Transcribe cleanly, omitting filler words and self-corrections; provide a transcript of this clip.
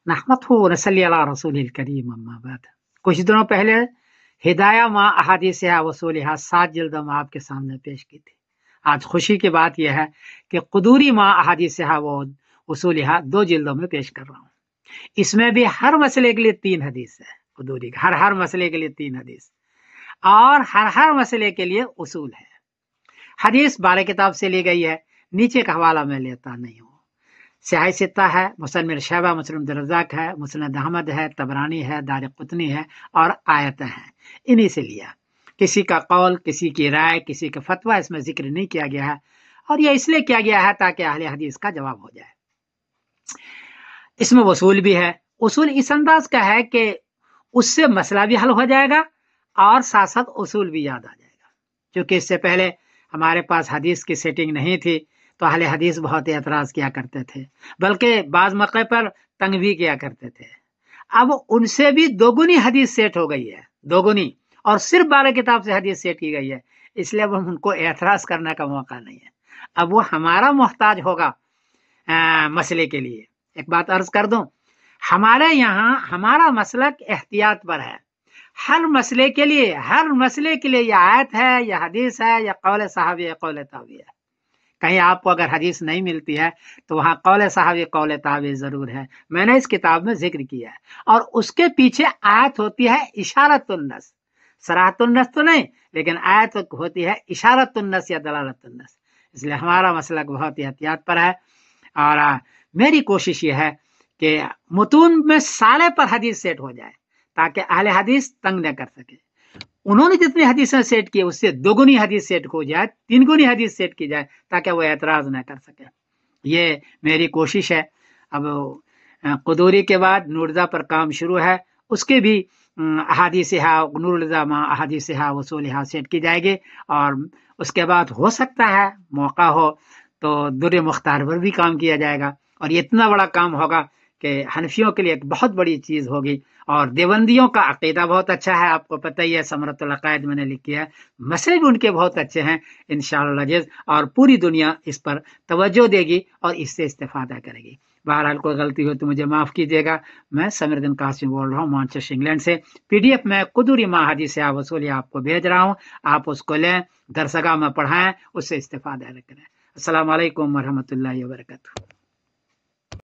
नहमदहु व नसल्ली अला रसूलिल करीम अम्मा बाद। कुछ दिनों पहले हिदाया माँ अहादीस वसूलिहा 7 जिल्द हम आपके सामने पेश की थी। आज खुशी की बात यह है कि कुदूरी माँ अहादीस व वसूलिहा 2 जिल्दों में पेश कर रहा हूँ। इसमें भी हर मसले के लिए 3 हदीस है। कुदूरी हर मसले के लिए 3 हदीस और हर मसले के लिए उसूल है। हदीस बारह किताब से ली गई है। नीचे का हवाला मैं लेता नहीं हूँ। सियाह सित्ता है, मुसन्निफ शैबा, मुस्लिम रज़ाक है, मुस्नद अहमद है, तबरानी है, दारिक़ुतनी है और आयतें हैं। इन्हीं से लिया। किसी का कौल, किसी की राय, किसी का फतवा इसमें जिक्र नहीं किया गया है और यह इसलिए किया गया है ताकि अहले हदीस का जवाब हो जाए। इसमें वसूल भी है। उसूल इस अंदाज का है कि उससे मसला भी हल हो जाएगा और साथ साथ उसूल भी याद आ जाएगा। क्योंकि इससे पहले हमारे पास हदीस की सेटिंग नहीं थी तो अहले हदीस बहुत एतराज किया करते थे, बल्कि बाज मौके पर तंग भी किया करते थे। अब उनसे भी दोगुनी हदीस सेट हो गई है, दोगुनी, और सिर्फ 12 किताब से हदीस सेट की गई है। इसलिए अब उनको एतराज करने का मौका नहीं है। अब वो हमारा मोहताज होगा मसले के लिए। एक बात अर्ज कर दूं, हमारे यहाँ हमारा मसलक एहतियात पर है। हर मसले के लिए या आयत है, या हदीस है, या कौल साहबी है, कौल ताबी है। कहीं आपको अगर हदीस नहीं मिलती है तो वहां कौल साहबी, कौल ताबी जरूर है। मैंने इस किताब में जिक्र किया है। और उसके पीछे आयत होती है इशारतुन्नस, सराहतुन्नस तो नहीं, लेकिन आयत होती है इशारतुन्नस या दलालतुन्नस। इसलिए हमारा मसलक बहुत ही एहतियात पर है। और मेरी कोशिश ये है कि मुतून में साले पर हदीस सेट हो जाए ताकि अहले हदीस तंग न कर सके। उन्होंने जितनी हदीसें सेट की उससे दोगुनी हदीस सेट हो जाए, 3 गुनी हदीस सेट की जाए ताकि वो एतराज न कर सके। ये मेरी कोशिश है। अब कुदूरी के बाद नूरजा पर काम शुरू है। उसके भी अहादीस नूरजा अहादीस वसूल सेट की जाएगी और उसके बाद हो सकता है मौका हो तो दुर्र मुख्तार पर भी काम किया जाएगा। और ये इतना बड़ा काम होगा कि हनफियों के लिए एक बहुत बड़ी चीज होगी। और देवबंदियों का अकीदा बहुत अच्छा है, आपको पता ही है, समरतुल अकायद मैंने लिखी है। मसले भी उनके बहुत अच्छे हैं इंशाअल्लाह अज़ीज़, और पूरी दुनिया इस पर तवज्जो देगी और इससे इस्तेफादा करेगी। बहरहाल कोई गलती हो तो मुझे माफ कीजिएगा। मैं समीरुद्दीन कासिम बोल रहा हूँ मैनचेस्टर इंग्लैंड से। PDF में कुदूरी माँ हदीस वसूल आपको भेज रहा हूँ। आप उसको लें, दरसगाह में पढ़ाएं, उससे इस्तेफादा करें। अस्सलाम वालेकुम वरहमतुल्लाहि वबरकातुहू।